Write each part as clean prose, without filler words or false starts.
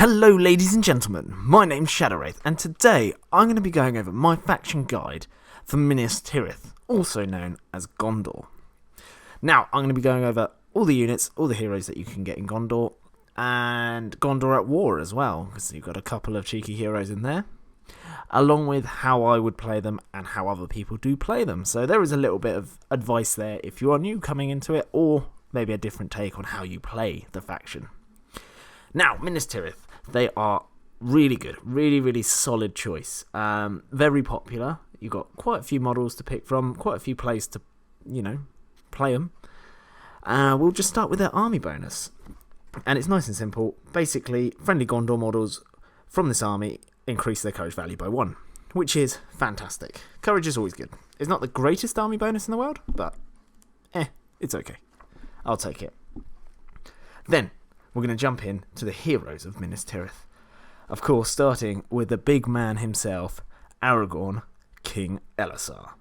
Hello ladies and gentlemen, my name's Shadowfax, and today I'm going to be going over my faction guide for Minas Tirith, also known as Gondor. Now, I'm going to be going over all the units, all the heroes that you can get in Gondor, and Gondor at War as well, because you've got a couple of cheeky heroes in there, along with how I would play them and how other people do play them. So there is a little bit of advice there if you are new coming into it, or maybe a different take on how you play the faction. Now, Minas Tirith, they are really good, really solid choice. Very popular. You've got quite a few models to pick from, quite a few plays to, play them. We'll just start with their army bonus. And it's nice and simple. Basically, friendly Gondor models from this army increase their courage value by 1, which is fantastic. Courage is always good. It's not the greatest army bonus in the world, but it's okay. I'll take it. Then, we're going to jump in to the heroes of Minas Tirith. Of course, starting with the big man himself, Aragorn, King Eleazar.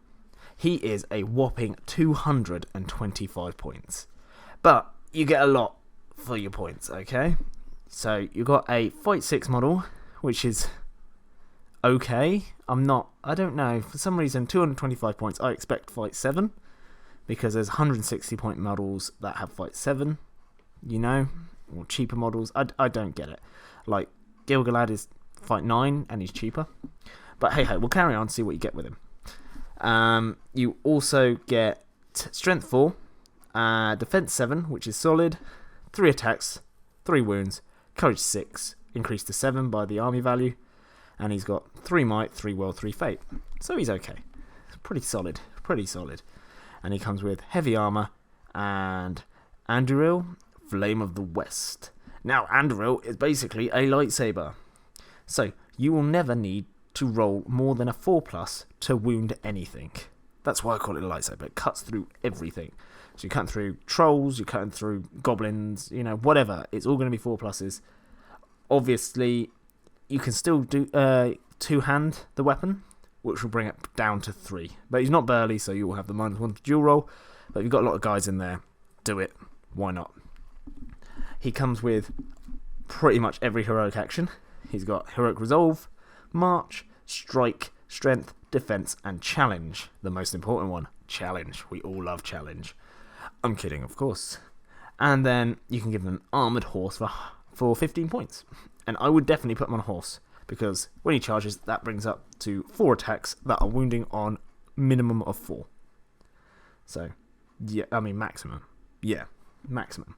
He is a whopping 225 points. But you get a lot for your points, okay? So, you've got a Fight 6 model, which is okay. I don't know, for some reason, 225 points, I expect Fight 7, because there's 160 point models that have Fight 7, or cheaper models. I don't get it. Like, Gil-galad is Fight 9 and he's cheaper. But hey, we'll carry on, see what you get with him. You also get Strength 4, Defense 7, which is solid, 3 attacks, 3 wounds, Courage 6, increased to 7 by the army value, and he's got 3 Might, 3 Will, 3 Fate. So he's okay. Pretty solid. And he comes with Heavy Armor and Anduril, Flame of the West. Now, Anduril is basically a lightsaber. So, you will never need to roll more than a 4+ to wound anything. That's why I call it a lightsaber. It cuts through everything. So, you cut through trolls, you cut through goblins, whatever. It's all going to be 4+. Obviously, you can still do two-hand the weapon, which will bring it down to 3. But he's not burly, so you will have the -1 dual roll. But if you've got a lot of guys in there, do it. Why not? He comes with pretty much every heroic action. He's got Heroic Resolve, March, Strike, Strength, Defense, and Challenge. The most important one, Challenge. We all love Challenge. I'm kidding, of course. And then you can give him an Armoured Horse for 15 points. And I would definitely put him on a horse, because when he charges, that brings up to 4 attacks that are wounding on minimum of 4. So, maximum. Yeah, maximum.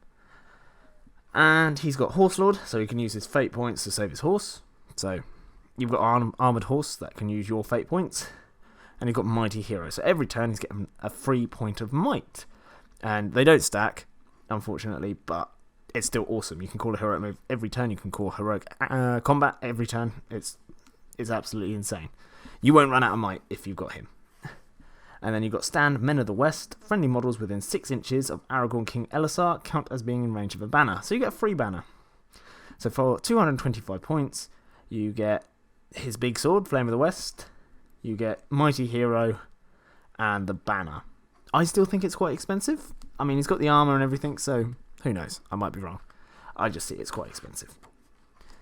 And he's got Horse Lord, so he can use his fate points to save his horse. So you've got Armoured Horse that can use your fate points. And you've got Mighty Hero. So every turn he's getting a free point of might. And they don't stack, unfortunately, but it's still awesome. You can call a heroic move every turn. You can call heroic combat every turn. It's absolutely insane. You won't run out of might if you've got him. And then you've got Stand, Men of the West. Friendly models within 6 inches of Aragorn King Eleazar count as being in range of a banner. So you get a free banner. So for 225 points, you get his big sword, Flame of the West. You get Mighty Hero and the banner. I still think it's quite expensive. I mean, he's got the armor and everything, so who knows? I might be wrong. I just see it's quite expensive.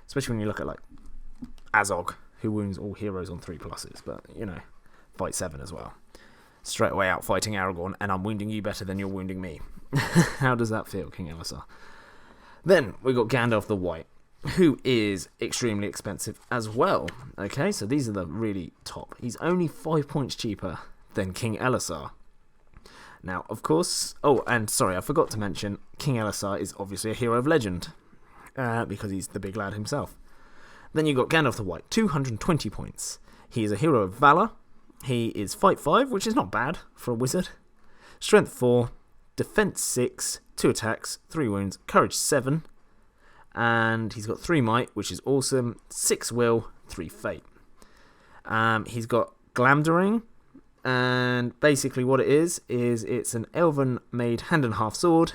Especially when you look at, like, Azog, who wounds all heroes on 3+, but, Fight 7 as well. Straight away out fighting Aragorn, and I'm wounding you better than you're wounding me. How does that feel, King Eleazar? Then we got Gandalf the White, who is extremely expensive as well. Okay, so these are the really top. He's only 5 points cheaper than King Eleazar. Now, of course... Oh, and sorry, I forgot to mention, King Eleazar is obviously a hero of legend, because he's the big lad himself. Then you got Gandalf the White, 220 points. He is a hero of valor. He is Fight 5, which is not bad for a wizard. Strength 4, Defense 6, 2 attacks, 3 wounds, Courage 7. And he's got 3 Might, which is awesome, 6 Will, 3 Fate. He's got Glamdering, and basically what it is it's an elven-made hand-and-half sword,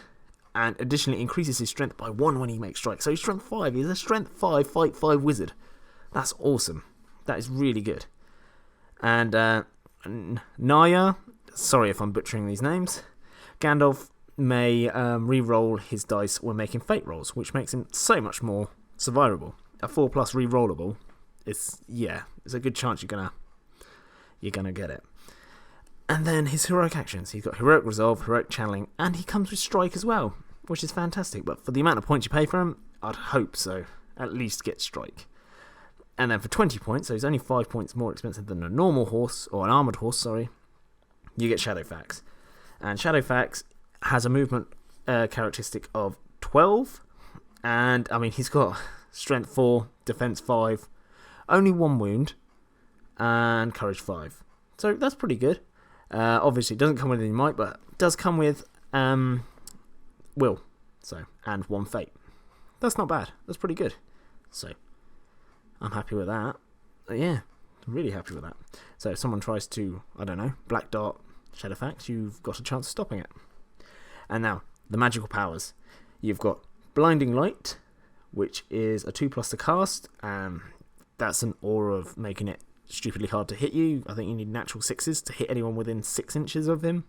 and additionally increases his strength by 1 when he makes strike. So he's Strength 5, he's a Strength 5, Fight 5 wizard. That's awesome. That is really good. And Naya, sorry if I'm butchering these names, Gandalf may re-roll his dice when making fate rolls, which makes him so much more survivable. a 4+ re-rollable, it's a good chance you're gonna get it. And then his heroic actions. He's got heroic resolve, heroic channeling, and he comes with strike as well, which is fantastic. But for the amount of points you pay for him, I'd hope so. At least get strike. And then for 20 points, so he's only 5 points more expensive than a normal horse, or an armoured horse, sorry, you get Shadowfax. And Shadowfax has a movement characteristic of 12, and I mean, he's got strength 4, defense 5, only 1 wound, and courage 5. So that's pretty good. Obviously, it doesn't come with any might, but it does come with will, and 1 fate. That's not bad. That's pretty good. So I'm happy with that. Yeah, really happy with that. So if someone tries to, I don't know, Black Dart Shadowfax, you've got a chance of stopping it. And now, the magical powers. You've got Blinding Light, which is a 2+ to cast. That's an aura of making it stupidly hard to hit you. I think you need natural 6s to hit anyone within 6 inches of him.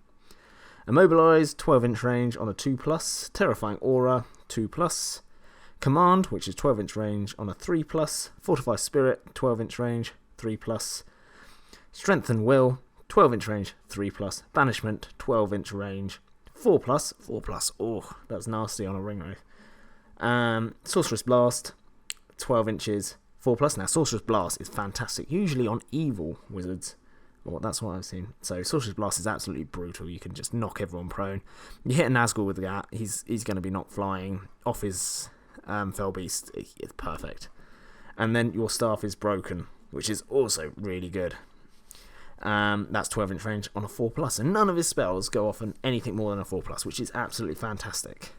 Immobilize, 12-inch range on a 2+. Terrifying Aura, 2+. Command, which is 12-inch range on a 3+. Fortify Spirit, 12-inch range, 3+. Strengthen Will, 12-inch range, 3+. Banishment, 12-inch range, 4+. Oh, that's nasty on a ring wraith. Sorcerous Blast, 12 inches, 4+. Now, Sorcerous Blast is fantastic, usually on evil wizards. Well, that's what I've seen. So, Sorcerous Blast is absolutely brutal. You can just knock everyone prone. You hit a Nazgul with that, he's going to be knocked flying off his Fell Beast. It's perfect. And then your staff is broken, which is also really good. That's 12-inch range on a 4+. And none of his spells go off on anything more than a 4+, which is absolutely fantastic.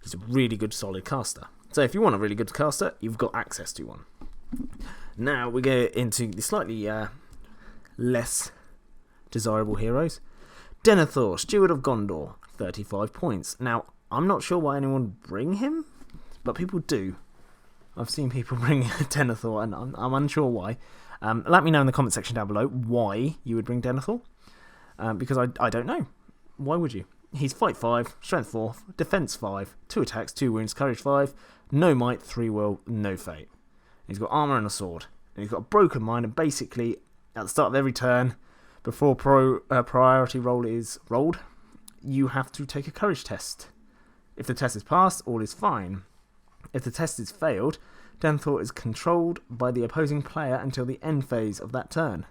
He's a really good, solid caster. So if you want a really good caster, you've got access to one. Now we go into the slightly less desirable heroes. Denethor, Steward of Gondor, 35 points. Now, I'm not sure why anyone would bring him, but people do. I've seen people bring Denethor, and I'm unsure why. Let me know in the comment section down below why you would bring Denethor, because I don't know. Why would you? He's fight 5, strength 4, defense 5, 2 attacks, 2 wounds, courage 5, no might, 3 will, no fate. He's got armor and a sword, and he's got a broken mind, and basically at the start of every turn, before priority roll is rolled, you have to take a courage test. If the test is passed, all is fine. If the test is failed, Denethor is controlled by the opposing player until the end phase of that turn.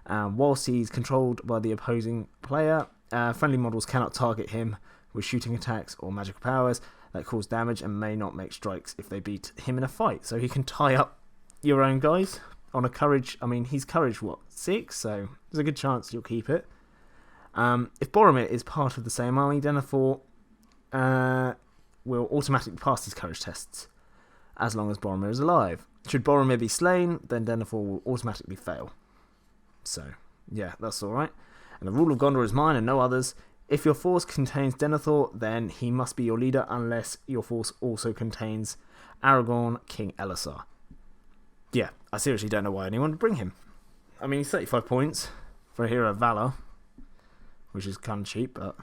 Whilst he's controlled by the opposing player, friendly models cannot target him with shooting attacks or magical powers that cause damage and may not make strikes if they beat him in a fight. So he can tie up your own guys on a courage. I mean, he's courage 6, so there's a good chance you'll keep it. If Boromir is part of the same army, Denethor will automatically pass his courage tests as long as Boromir is alive. Should Boromir be slain, then Denethor will automatically fail. So, yeah, that's alright. And the rule of Gondor is mine and no others. If your force contains Denethor, then he must be your leader unless your force also contains Aragorn, King Eleazar. Yeah, I seriously don't know why anyone would bring him. I mean, he's 35 points for a hero of Valor, which is kind of cheap, but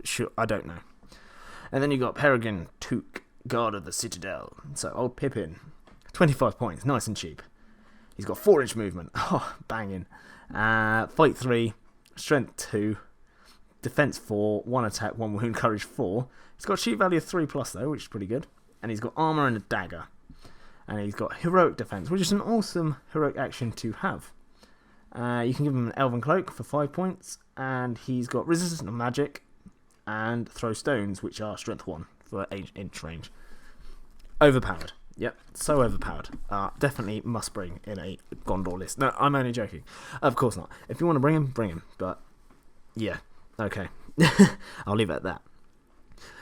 sure, I don't know. And then you got Peregrine Took, Guard of the Citadel. So old Pippin, 25 points, nice and cheap. He's got 4-inch movement. Oh, banging. Fight 3, strength 2, defense 4, 1 attack, 1 wound, courage 4. He's got a sheet value of 3+ though, which is pretty good. And he's got armor and a dagger. And he's got heroic defense, which is an awesome heroic action to have. You can give him an elven cloak for 5 points, and he's got resistance to magic and throw stones, which are strength 1 for 8-inch range. Overpowered. Yep, so overpowered. Definitely must bring in a Gondor list. No, I'm only joking. Of course not. If you want to bring him, bring him. But, yeah, okay. I'll leave it at that.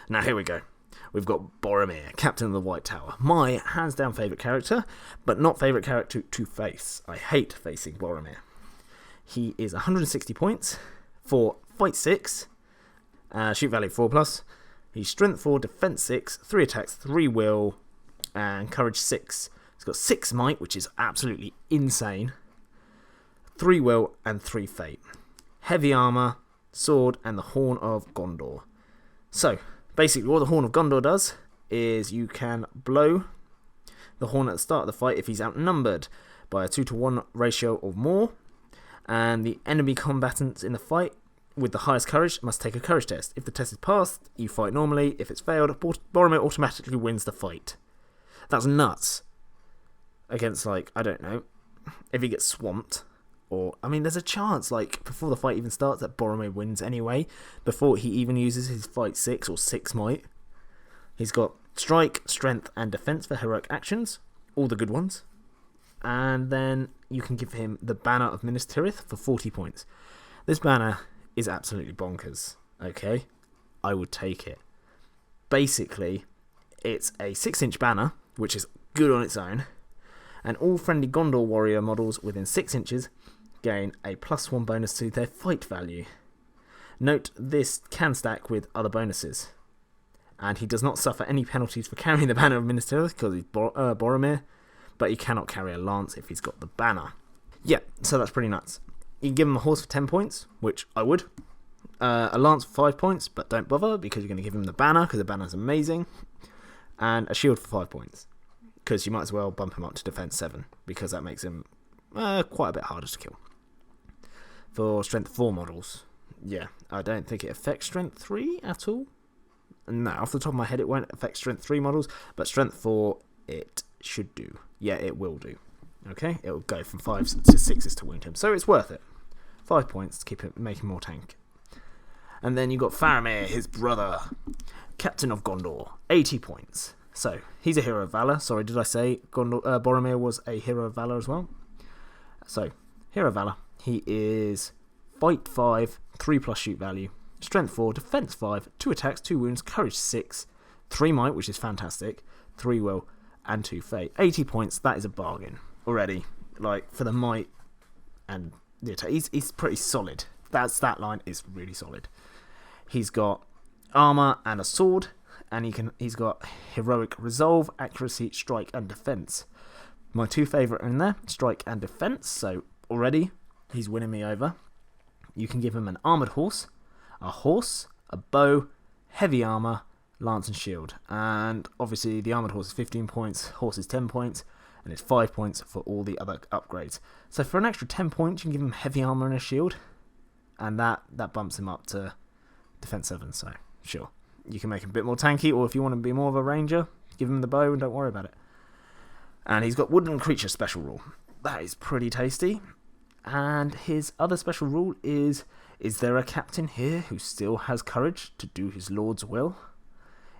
Now, here we go. We've got Boromir, Captain of the White Tower. My hands-down favourite character, but not favourite character to face. I hate facing Boromir. He is 160 points for Fight 6, shoot value 4+. He's Strength 4, Defense 6, 3 attacks, 3 will, and Courage 6. He's got 6 might, which is absolutely insane. 3 will and 3 fate. Heavy armor, sword, and the Horn of Gondor. So, basically what the Horn of Gondor does is you can blow the horn at the start of the fight if he's outnumbered by a 2-to-1 ratio or more, and the enemy combatants in the fight with the highest courage must take a courage test. If the test is passed, you fight normally. If it's failed, Boromir automatically wins the fight. That's nuts. Against, like, I don't know, if he gets swamped, or, I mean, there's a chance, like, before the fight even starts, that Boromir wins anyway, before he even uses his fight 6 or 6 might. He's got strike, strength, and defense for heroic actions, all the good ones. And then you can give him the Banner of Minas Tirith for 40 points. This banner is absolutely bonkers, okay? I would take it. Basically, it's a 6-inch banner, which is good on its own, and all friendly Gondor warrior models within 6 inches gain a +1 bonus to their fight value. Note, this can stack with other bonuses, and he does not suffer any penalties for carrying the Banner of Minas Tirith because he's Boromir, but he cannot carry a lance if he's got the banner. Yeah, so that's pretty nuts. You can give him a horse for 10 points, which I would. A lance for 5 points, but don't bother because you're going to give him the banner because the banner's amazing. And a shield for 5 points because you might as well bump him up to defense 7 because that makes him quite a bit harder to kill. For strength 4 models, yeah, I don't think it affects strength 3 at all. No, off the top of my head it won't affect strength 3 models, but strength 4 it should do. Yeah, it will do. Okay, it will go from 5s to 6s to wound him, so it's worth it. 5 points to keep it, make him more tank. And then you got Faramir, his brother, Captain of Gondor, 80 points. So he's a hero of valor. Sorry, did I say Boromir was a hero of valor as well? So hero of valor. He is fight 5, 3+ shoot value, strength 4, defense 5, 2 attacks, 2 wounds, courage 6, 3 might, which is fantastic, 3 will, and 2 fate. 80 points. That is a bargain already. Like for the might and the attack, he's pretty solid. That stat line is really solid. He's got armor and a sword, and he's got heroic resolve, accuracy, strike, and defense. My 2 favorite are in there, strike and defense. So already he's winning me over. You can give him an armored horse, a bow, heavy armor, lance and shield. And obviously the armored horse is 15 points, horse is 10 points, and it's 5 points for all the other upgrades. So for an extra 10 points, you can give him heavy armor and a shield, and that bumps him up to defense 7. So sure, you can make him a bit more tanky, or if you want to be more of a ranger, give him the bow and don't worry about it. And he's got woodland creature special rule. That is pretty tasty. And his other special rule is there a captain here who still has courage to do his lord's will?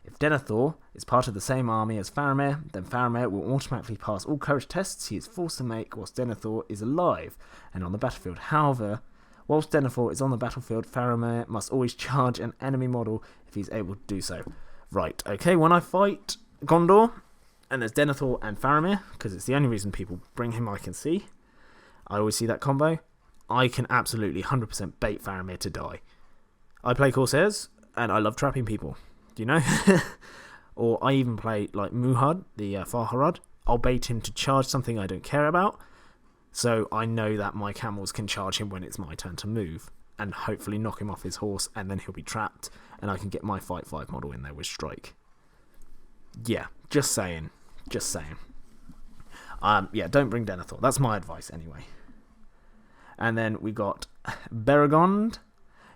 If Denethor is part of the same army as Faramir, then Faramir will automatically pass all courage tests he is forced to make whilst Denethor is alive and on the battlefield. However, whilst Denethor is on the battlefield, Faramir must always charge an enemy model if he's able to do so. Right, okay, when I fight Gondor, and there's Denethor and Faramir, because it's the only reason people bring him I can see, I always see that combo, I can absolutely 100% bait Faramir to die. I play Corsairs, and I love trapping people. Do you know? Or I even play like Muhad, the Farharad. I'll bait him to charge something I don't care about, so I know that my camels can charge him when it's my turn to move, and hopefully knock him off his horse, and then he'll be trapped, and I can get my fight 5 model in there with strike. Yeah, just saying. Yeah, don't bring Denethor. That's my advice anyway. And then we got Barrow Gand.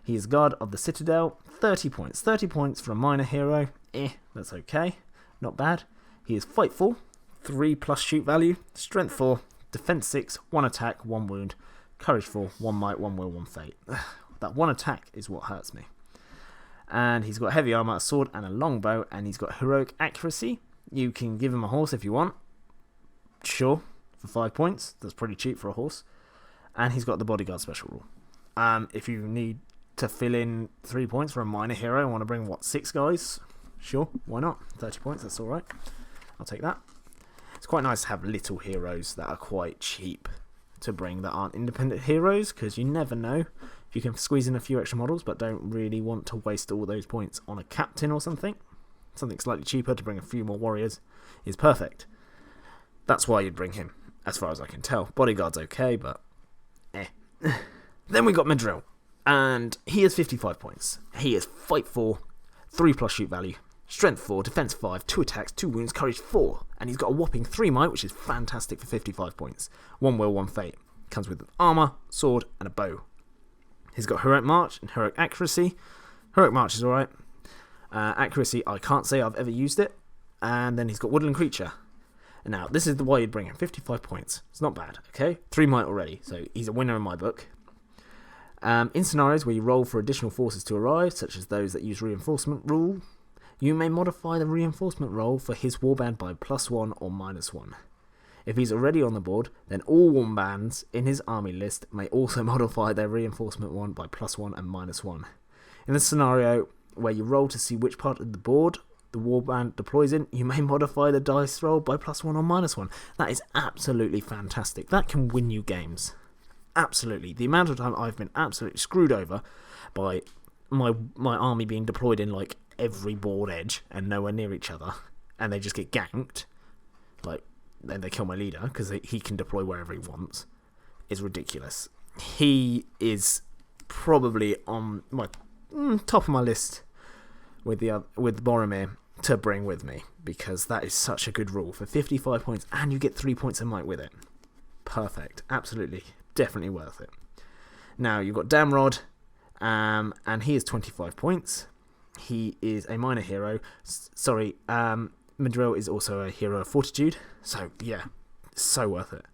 He is guard of the Citadel. 30 points. 30 points for a minor hero. That's okay. Not bad. He is fight 4, 3+ shoot value, strength 4, defense 6, 1 attack, 1 wound, courage 4, 1 might, 1 will, 1 fate. That 1 attack is what hurts me. And he's got heavy armor, a sword, and a longbow, and he's got heroic accuracy. You can give him a horse if you want. Sure, for 5 points. That's pretty cheap for a horse. And he's got the bodyguard special rule. If you need to fill in 3 points for a minor hero and want to bring, 6 guys? Sure, why not? 30 points, that's alright. I'll take that. It's quite nice to have little heroes that are quite cheap to bring that aren't independent heroes, because you never know if you can squeeze in a few extra models but don't really want to waste all those points on a captain or something. Something slightly cheaper to bring a few more warriors is perfect. That's why you'd bring him, as far as I can tell. Bodyguard's okay, but Then we got Medril, and he is 55 points. He is fight 4, 3+ shoot value, Strength 4, Defense 5, 2 attacks, 2 wounds, Courage 4. And he's got a whopping 3 might, which is fantastic for 55 points. 1 will, 1 fate. Comes with armour, sword, and a bow. He's got Heroic March and Heroic Accuracy. Heroic March is alright. Accuracy, I can't say I've ever used it. And then he's got Woodland Creature. And now, this is the way you'd bring him. 55 points. It's not bad, okay? 3 might already, so he's a winner in my book. In scenarios where you roll for additional forces to arrive, such as those that use Reinforcement rule, you may modify the Reinforcement roll for his warband by +1 or -1. If he's already on the board, then all warbands in his army list may also modify their Reinforcement 1 by +1 and -1. In the scenario where you roll to see which part of the board the warband deploys in, you may modify the dice roll by +1 or -1. That is absolutely fantastic. That can win you games. Absolutely. The amount of time I've been absolutely screwed over by my army being deployed in like every board edge and nowhere near each other, and they just get ganked, like then they kill my leader because he can deploy wherever he wants, is ridiculous. He is probably on my top of my list with Boromir to bring with me, because that is such a good rule for 55 points, and you get 3 points of might with it. Perfect. Absolutely. Definitely worth it. Now you've got Damrod, and he is 25 points. He is a minor hero. Madril is also a hero of Fortitude. So, yeah, so worth it.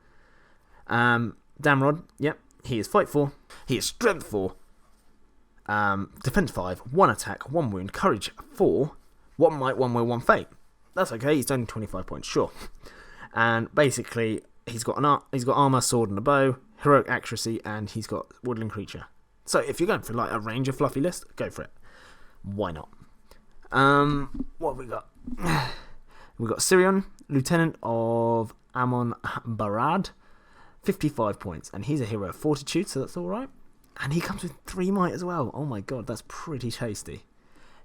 Damrod, yep, he is Fight 4. He is Strength 4. Defense 5, 1 attack, 1 wound, Courage 4, 1 might, 1 will, 1 fate. That's okay, he's only 25 points, sure. And basically, he's got armor, sword, and a bow, heroic accuracy, and he's got woodland creature. So if you're going for like a Ranger fluffy list, go for it. Why not? What have we got? We've got Syrian, Lieutenant of Amman Barad, 55 points, and he's a hero of Fortitude, so that's alright. And he comes with 3 might as well. Oh my god, that's pretty tasty.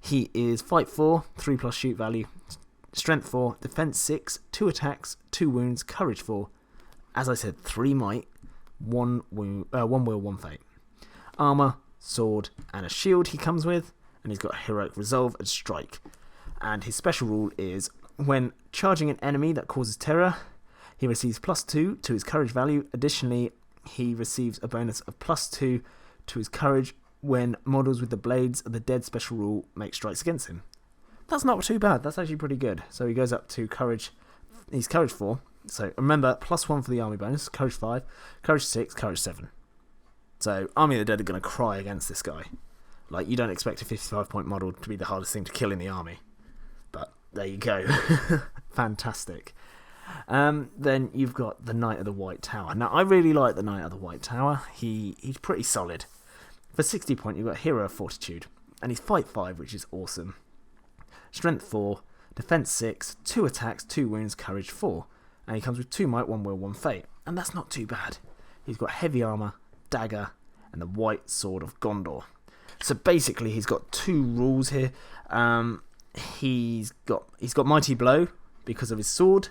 He is Fight 4, 3+ shoot value, Strength 4, Defense 6, 2 attacks, 2 wounds, Courage 4. As I said, 3 might, 1 will, 1 fate. Armour, sword, and a shield he comes with, and he's got Heroic Resolve and Strike. And his special rule is, when charging an enemy that causes terror, he receives +2 to his courage value. Additionally, he receives a bonus of +2 to his courage when models with the Blades of the Dead special rule make strikes against him. That's not too bad. That's actually pretty good. So he goes up to courage. He's courage 4. So remember, +1 for the army bonus. Courage 5, courage 6, courage 7. So Army of the Dead are going to cry against this guy. Like, you don't expect a 55-point model to be the hardest thing to kill in the army. But there you go. Fantastic. Then you've got the Knight of the White Tower. Now, I really like the Knight of the White Tower. He's pretty solid. For 60 points, you've got Hero of Fortitude. And he's Fight 5, which is awesome. Strength 4, Defense 6, 2 attacks, 2 wounds, Courage 4. And he comes with 2 might, 1 will, 1 fate. And that's not too bad. He's got heavy armour, dagger, and the White Sword of Gondor. So basically, he's got 2 rules here. He's got Mighty Blow because of his sword,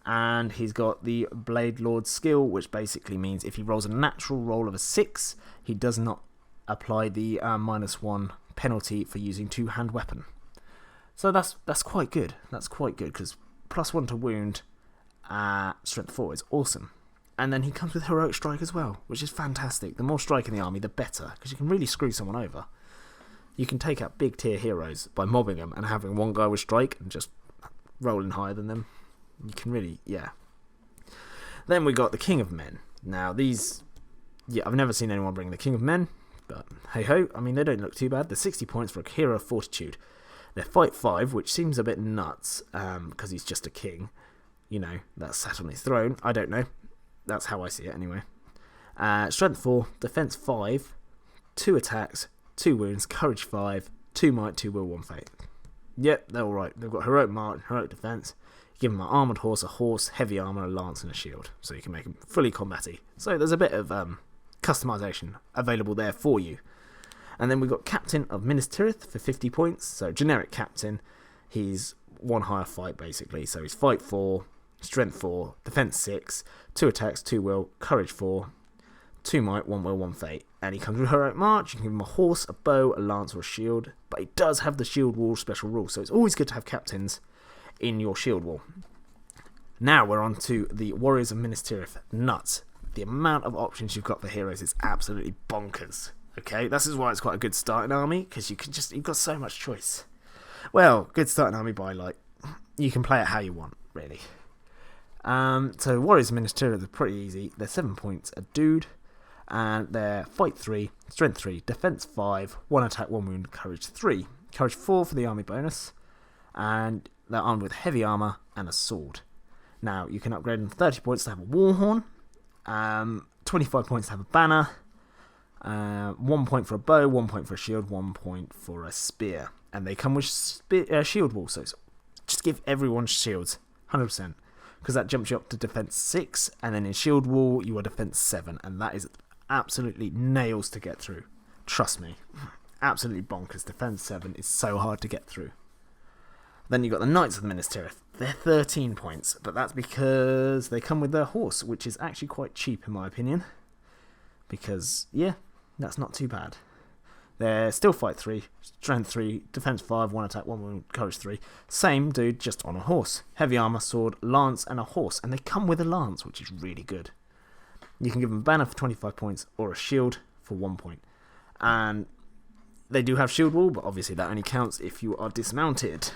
and he's got the Blade Lord skill, which basically means if he rolls a natural roll of a 6, he does not apply the -1 penalty for using 2-hand weapon. So that's quite good. That's quite good because +1 to wound, Strength 4 is awesome. And then he comes with Heroic Strike as well, which is fantastic. The more strike in the army, the better, because you can really screw someone over. You can take out big tier heroes by mobbing them and having one guy with Strike and just rolling higher than them. You can really, yeah. Then we got the King of Men. Now these, yeah, I've never seen anyone bring the King of Men, but hey ho, I mean, they don't look too bad. They're 60 points for a hero of Fortitude. They're Fight 5, which seems a bit nuts, because he's just a king. You know, that's sat on his throne. I don't know. That's how I see it anyway. Strength 4, Defense 5, 2 attacks, 2 wounds, Courage 5, 2 might, 2 will, 1 fate. Yep, they're alright. They've got Heroic March, Heroic Defense. Give them an armoured horse, a horse, heavy armour, a lance, and a shield. So you can make them fully combaty. So there's a bit of customization available there for you. And then we've got Captain of Minas Tirith for 50 points. So generic captain. He's 1 higher fight basically. So he's Fight 4, Strength 4, Defense 6, 2 attacks, 2 will, Courage 4, 2 might, 1 will, 1 fate. And he comes with heroic march. You can give him a horse, a bow, a lance, or a shield. But he does have the shield wall special rule, so it's always good to have captains in your shield wall. Now we're on to the Warriors of Minas Tirith. Nuts. The amount of options you've got for heroes is absolutely bonkers. Okay, this is why it's quite a good starting army, because you've got so much choice. Well, good starting army by, like, you can play it how you want, really. So Warriors of Minas Tirith are pretty easy. They're 7 points a dude, and they're fight 3, strength 3, defense 5, 1 attack, 1 wound, courage 3. Courage 4 for the army bonus, and they're armed with heavy armor and a sword. Now, you can upgrade them 30 points to have a warhorn, 25 points to have a banner, 1 point for a bow, 1 point for a shield, 1 point for a spear. And they come with shield wall, so just give everyone shields, 100%. Because that jumps you up to defense 6, and then in shield wall, you are defense 7. And that is absolutely nails to get through. Trust me. Absolutely bonkers. Defense 7 is so hard to get through. Then you've got the Knights of the Minas Tirith. They're 13 points, but that's because they come with their horse, which is actually quite cheap in my opinion. Because, yeah, that's not too bad. They're still fight 3, strength 3, defense 5, 1 attack, 1 wound, courage 3. Same dude, just on a horse. Heavy armor, sword, lance, and a horse. And they come with a lance, which is really good. You can give them a banner for 25 points or a shield for 1 point. And they do have shield wall, but obviously that only counts if you are dismounted.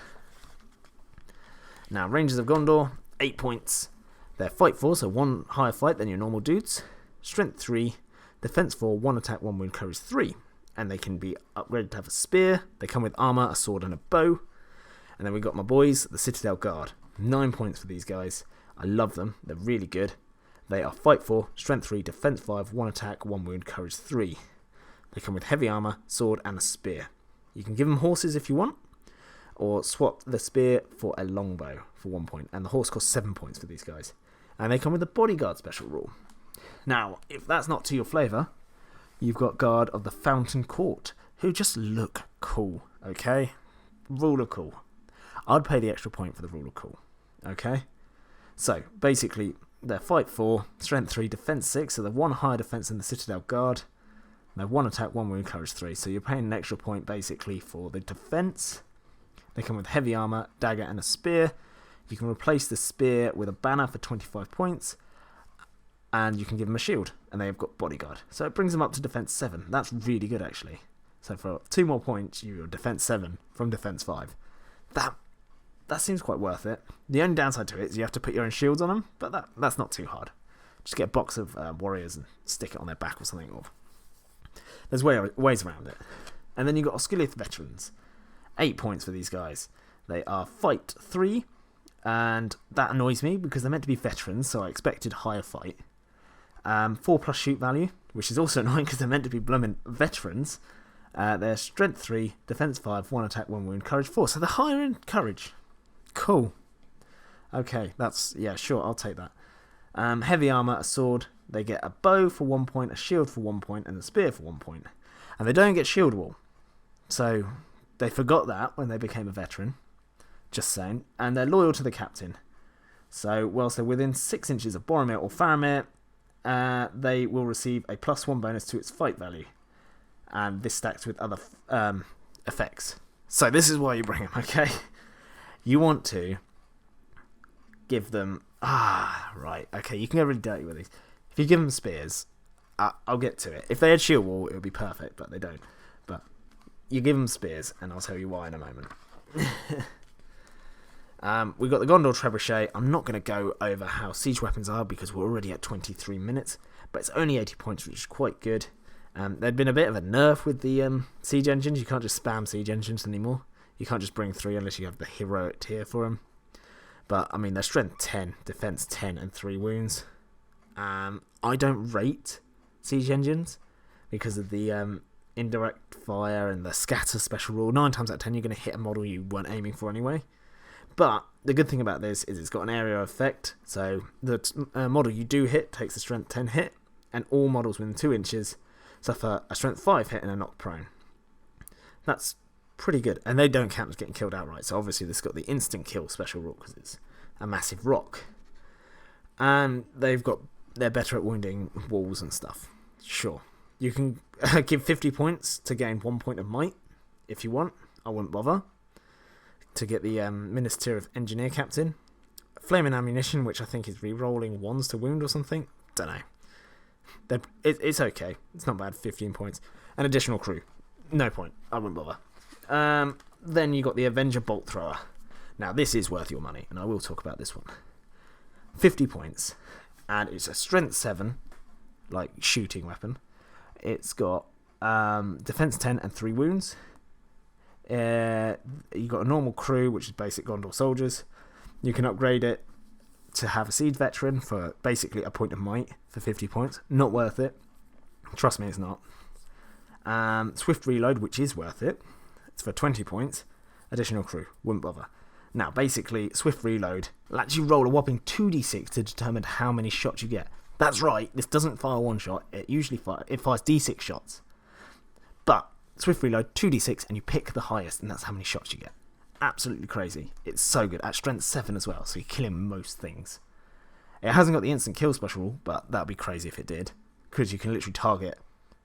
Now, Rangers of Gondor, 8 points. They're fight 4, so 1 higher fight than your normal dudes. Strength 3, defense 4, 1 attack, 1 wound, courage 3. And they can be upgraded to have a spear. They come with armor, a sword, and a bow. And then we've got my boys, the Citadel Guard. 9 points for these guys. I love them. They're really good. They are fight 4, strength 3, defense 5, 1 attack, 1 wound, courage 3. They come with heavy armor, sword, and a spear. You can give them horses if you want, or swap the spear for a longbow for 1 point. And the horse costs 7 points for these guys. And they come with the bodyguard special rule. Now, if that's not to your flavour, you've got Guard of the Fountain Court, who just look cool, okay? Rule of cool. I'd pay the extra point for the rule of cool, okay? So, basically, they're fight 4, strength 3, defense 6, so they're 1 higher defense than the Citadel Guard. They're 1 attack, 1 wound, courage 3, so you're paying an extra point, basically, for the defense. They come with heavy armor, dagger, and a spear. You can replace the spear with a banner for 25 points. And you can give them a shield. And they've got bodyguard. So it brings them up to defense 7. That's really good, actually. So for 2 more points, you're defense 7 from defense 5. That seems quite worth it. The only downside to it is you have to put your own shields on them. But that's not too hard. Just get a box of warriors and stick it on their back or something. There's ways around it. And then you've got Osgiliath veterans. 8 points for these guys. They are fight 3, and that annoys me because they're meant to be veterans, so I expected higher fight. 4 plus shoot value, which is also annoying because they're meant to be blooming veterans. They're strength 3, defense 5, 1 attack, 1 wound, courage 4. So they're higher in courage. Cool. Okay, yeah, sure, I'll take that. Heavy armor, a sword. They get a bow for 1 point, a shield for 1 point, and a spear for 1 point. And they don't get shield wall. So they forgot that when they became a veteran. Just saying. And they're loyal to the captain. So whilst they're within 6 inches of Boromir or Faramir, they will receive a +1 bonus to its fight value. And this stacks with other effects. So this is why you bring them, okay? You want to give them... right. Okay, you can get really dirty with these. If you give them spears, I'll get to it. If they had shield wall, it would be perfect, but they don't. But you give them spears, and I'll tell you why in a moment. We've got the Gondor Trebuchet. I'm not going to go over how siege weapons are because we're already at 23 minutes, but it's only 80 points, which is quite good. There'd been a bit of a nerf with the siege engines. You can't just spam siege engines anymore. You can't just bring 3 unless you have the heroic tier for them. But, I mean, they're strength 10, defense 10, and 3 wounds. I don't rate siege engines because of the indirect fire and the scatter special rule. 9 times out of 10, you're going to hit a model you weren't aiming for anyway. But the good thing about this is it's got an area effect. So the model you do hit takes a strength 10 hit, and all models within 2 inches suffer a strength 5 hit and are knocked prone. That's pretty good. And they don't count as getting killed outright. So obviously this got the instant kill special rule because it's a massive rock. And they're better at wounding walls and stuff. Sure. You can give 50 points to gain 1 point of might, if you want. I wouldn't bother. To get the Minas Tirith Engineer Captain. Flaming Ammunition, which I think is re-rolling ones to wound or something. Don't know. It's okay. It's not bad. 15 points. An additional crew. No point. I wouldn't bother. Then you got the Avenger Bolt Thrower. Now, this is worth your money, and I will talk about this one. 50 points. And it's a Strength 7, like, shooting weapon. It's got Defense 10 and 3 wounds. You got a normal crew, which is basic Gondor soldiers. You can upgrade it to have a siege veteran for basically a point of might for 50 points. Not worth it. Trust me, it's not. Swift reload, which is worth it. It's for 20 points. Additional crew. Wouldn't bother. Now, basically, swift reload lets you roll a whopping 2d6 to determine how many shots you get. That's right. This doesn't fire one shot. It fires d6 shots. But swift reload, 2d6, and you pick the highest, and that's how many shots you get. Absolutely crazy. It's so good. At strength 7 as well, so you're killing most things. It hasn't got the instant kill special rule, but that would be crazy if it did, because you can literally target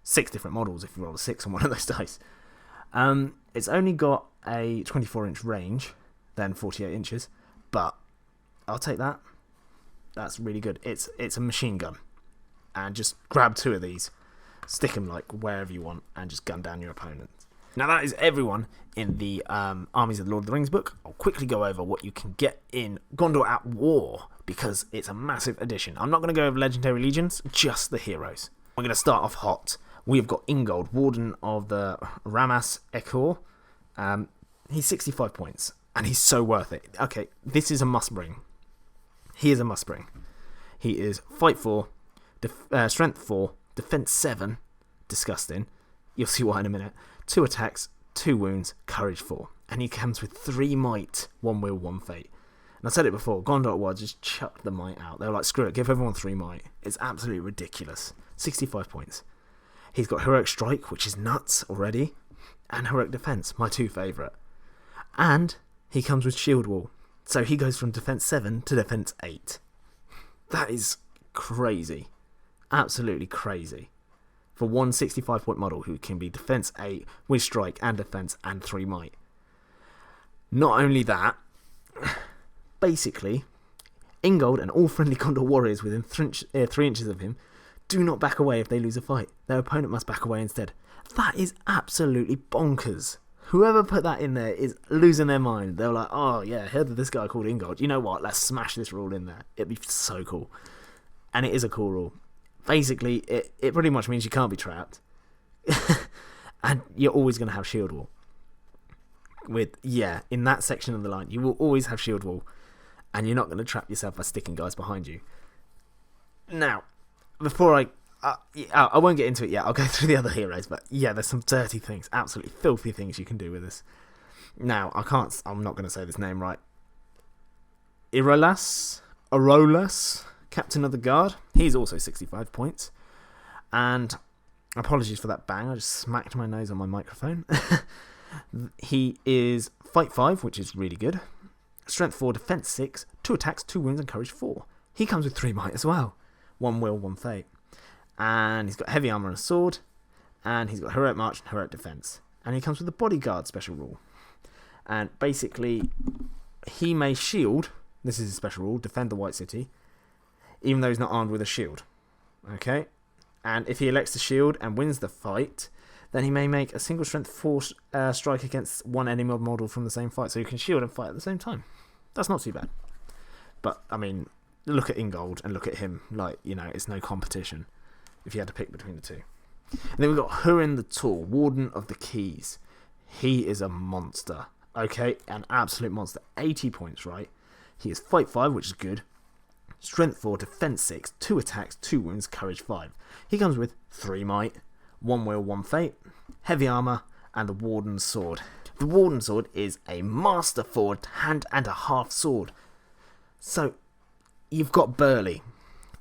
6 different models if you roll a 6 on one of those dice. It's only got a 24-inch range, then 48 inches, but I'll take that. That's really good. It's a machine gun, and just grab 2 of these, stick them like wherever you want, and just gun down your opponent. Now that is everyone in the Armies of the Lord of the Rings book. I'll quickly go over what you can get in Gondor at War, because it's a massive addition. I'm not going to go over Legendary Legions, just the heroes. We're going to start off hot. We've got Ingold, Warden of the Ramas Ekor. He's 65 points, and he's so worth it. Okay, this is a must-bring. He is a must-bring. He is Fight 4, Strength 4, Defense 7, disgusting. You'll see why in a minute. 2 attacks, 2 wounds, Courage 4. And he comes with 3 might, 1 will, 1 fate. And I said it before, Gondor War just chucked the might out. They were like, screw it, give everyone 3 might. It's absolutely ridiculous. 65 points. He's got Heroic Strike, which is nuts already, and Heroic Defense, my 2 favourite. And he comes with Shield Wall. So he goes from Defense 7 to Defense 8. That is crazy. Absolutely crazy. For one 65-point model who can be Defense 8 with Strike and Defense and 3 might. Not only that, basically, Ingold and all friendly Gondor warriors within 3 inches of him do not back away if they lose a fight. Their opponent must back away instead. That is absolutely bonkers. Whoever put that in there is losing their mind. They're like, oh yeah, heard of this guy called Ingold. You know what? Let's smash this rule in there. It'd be so cool. And it is a cool rule. Basically, it pretty much means you can't be trapped. And you're always going to have Shield Wall. In that section of the line, you will always have Shield Wall. And you're not going to trap yourself by sticking guys behind you. Now, before I won't get into it yet. I'll go through the other heroes, but yeah, there's some dirty things, absolutely filthy things you can do with this. Now, I'm not going to say this name right. Arolas, Captain of the Guard. He's also 65 points. And apologies for that bang, I just smacked my nose on my microphone. He is Fight 5, which is really good. Strength 4, Defense 6, 2 attacks, 2 wounds, and Courage 4. He comes with 3 might as well. 1 will, 1 fate. And he's got heavy armor and a sword, and he's got Heroic March and Heroic Defense. And he comes with the Bodyguard special rule. And basically, he may shield, this is a special rule, defend the White City, even though he's not armed with a shield. Okay? And if he elects to shield and wins the fight, then he may make a single strength 4 strike against one enemy model from the same fight. So you can shield and fight at the same time. That's not too bad. But, I mean, look at Ingold and look at him. Like, you know, it's no competition if you had to pick between the 2. And then we've got Hurin the Tall, Warden of the Keys. He is a monster. Okay? An absolute monster. 80 points, right? He is Fight 5, which is good. Strength 4, Defense 6, 2 attacks, 2 wounds, Courage 5. He comes with 3 might, 1 will, 1 fate, heavy armor, and the Warden's Sword. The Warden's Sword is a master forged hand and a half sword. So, you've got Burly.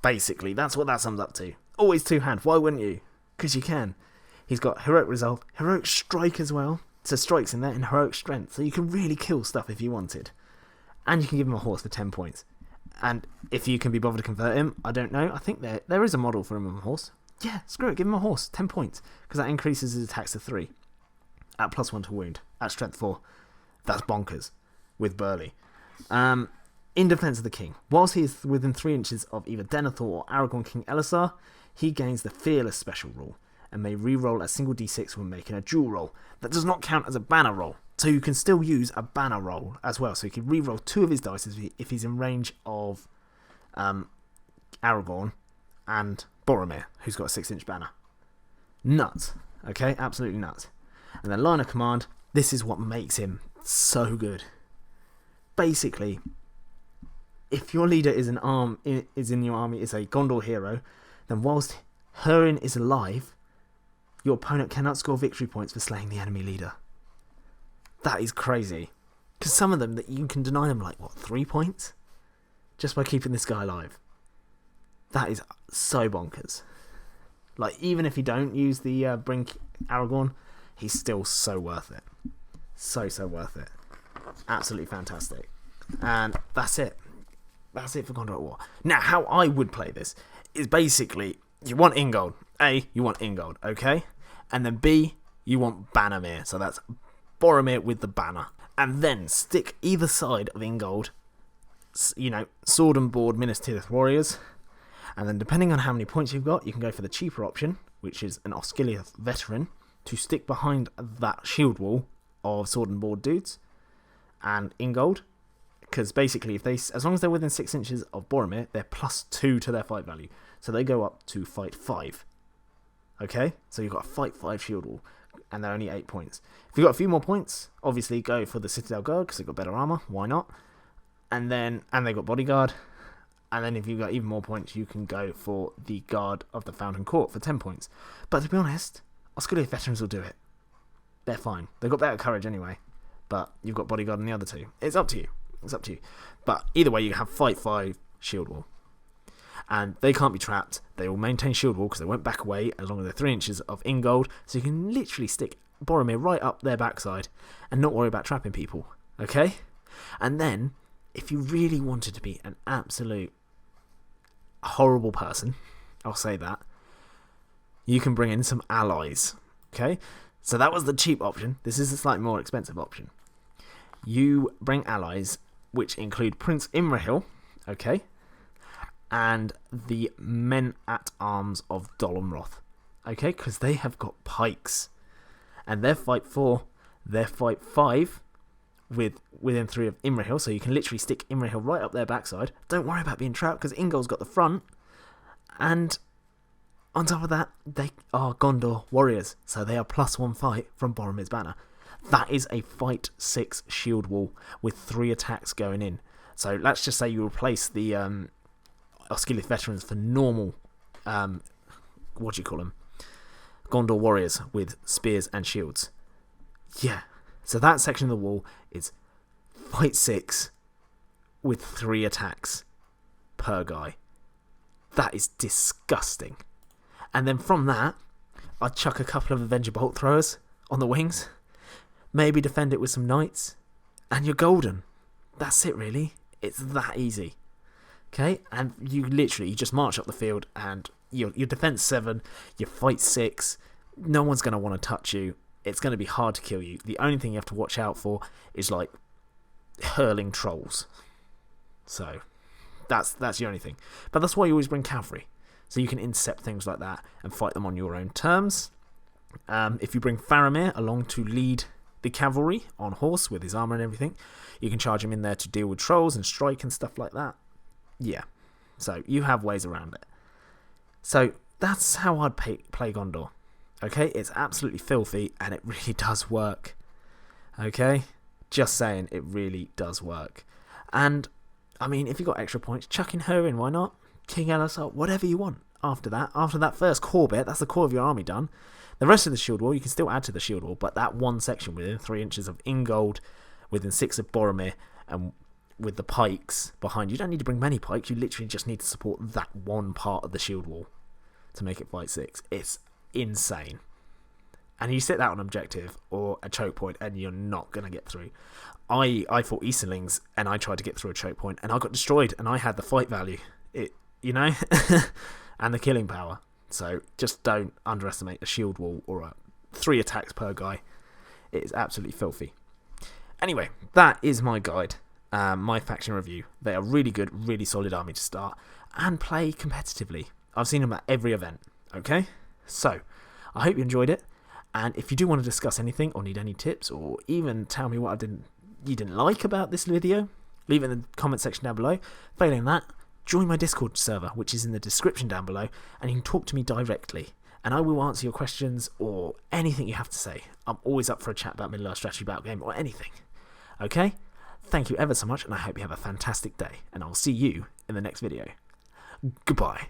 Basically, that's what that sums up to. Always 2-hand. Why wouldn't you? Because you can. He's got Heroic Resolve, Heroic Strike as well. So Strike's in there, and Heroic Strength. So you can really kill stuff if you wanted. And you can give him a horse for 10 points. And if you can be bothered to convert him, I don't know. I think there is a model for him on a horse. Yeah, screw it, give him a horse, 10 points, because that increases his attacks to 3, at +1 to wound, at strength 4. That's bonkers, with Burly. In defense of the king, whilst he is within 3 inches of either Denethor or Aragorn King Eleazar, he gains the Fearless special rule, and may re-roll a single d6 when making a dual roll. That does not count as a banner roll, so you can still use a banner roll as well, so you can re-roll 2 of his dice if he's in range of Aragorn and Boromir, who's got a 6-inch banner. Nuts. Okay, absolutely nuts. And then line of command, this is what makes him so good. Basically, if your leader is in your army is a Gondor hero, then whilst Húrin is alive, your opponent cannot score victory points for slaying the enemy leader. That is crazy. Because some of them, that you can deny them like, 3 points? Just by keeping this guy alive. That is so bonkers. Like, even if you don't use the bring Aragorn, he's still so worth it. So worth it. Absolutely fantastic. And that's it. That's it for Gondor at War. Now, how I would play this is basically, you want Ingold. A, you want Ingold, okay? And then B, you want Bannermere. So that's Boromir with the banner. And then stick either side of Ingold, sword and board Minas Tirith warriors. And then depending on how many points you've got, you can go for the cheaper option, which is an Osgiliath veteran, to stick behind that shield wall of sword and board dudes and Ingold. Because basically, as long as they're within 6 inches of Boromir, they're +2 to their fight value. So they go up to fight 5. Okay? So you've got a fight 5 shield wall, and they're only 8 points. If you've got a few more points, obviously go for the Citadel Guard, because they've got better armor. Why not? And they've got bodyguard. And then if you've got even more points, you can go for the Guard of the Fountain Court for 10 points. But to be honest, Osgiliath veterans will do it. They're fine. They've got better courage anyway. But you've got bodyguard in the other 2. It's up to you. But either way, you have fight 5 shield wall. And they can't be trapped. They will maintain shield wall because they won't back away as long as they're 3 inches of Ingold. So you can literally stick Boromir right up their backside and not worry about trapping people. Okay? And then, if you really wanted to be an absolute horrible person, I'll say that, you can bring in some allies. Okay? So that was the cheap option. This is a slightly more expensive option. You bring allies, which include Prince Imrahil, okay, and the men-at-arms of Dol Amroth, okay, because they have got pikes, and their fight 4, their fight 5, within 3 of Imrahil, so you can literally stick Imrahil right up their backside. Don't worry about being trapped, because Ingold's got the front, and on top of that, they are Gondor warriors, so they are +1 fight from Boromir's banner. That is a fight 6 shield wall with 3 attacks going in. So let's just say you replace the Osgiliath veterans for normal, Gondor warriors with spears and shields. Yeah. So that section of the wall is fight 6 with 3 attacks per guy. That is disgusting. And then from that, I'd chuck a couple of Avenger bolt throwers on the wings. Maybe defend it with some knights, and you're golden. That's it, really. It's that easy. Okay? And you just march up the field, and your defense 7, your fight 6. No one's going to want to touch you. It's going to be hard to kill you. The only thing you have to watch out for is, hurling trolls. So, that's the only thing. But that's why you always bring cavalry. So you can intercept things like that and fight them on your own terms. If you bring Faramir along to lead the cavalry on horse with his armor and everything, you can charge him in there to deal with trolls and strike and stuff like that. Yeah, so you have ways around it. So that's how I'd play Gondor. Okay, it's absolutely filthy and it really does work. Okay, just saying, it really does work. And I mean, if you got extra points, chuck in Húrin, why not? King Eleazar, whatever you want. After that first core bit, that's the core of your army done. The rest of the shield wall, you can still add to the shield wall, but that one section within 3 inches of Ingold, within 6 of Boromir, and with the pikes behind you don't need to bring many pikes, you literally just need to support that one part of the shield wall to make it fight 6. It's insane. And you sit that on objective or a choke point and you're not going to get through. I fought Easterlings and I tried to get through a choke point and I got destroyed and I had the fight value, and the killing power. So just don't underestimate a shield wall or 3 attacks per guy. It is absolutely filthy. Anyway, that is my guide, my faction review. They are really good, really solid army to start, and play competitively. I've seen them at every event, okay? So, I hope you enjoyed it, and if you do want to discuss anything, or need any tips, or even tell me what you didn't like about this video, leave it in the comment section down below. Failing that, join my Discord server, which is in the description down below, and you can talk to me directly. And I will answer your questions or anything you have to say. I'm always up for a chat about Middle-earth strategy battle game or anything. Okay? Thank you ever so much, and I hope you have a fantastic day. And I'll see you in the next video. Goodbye.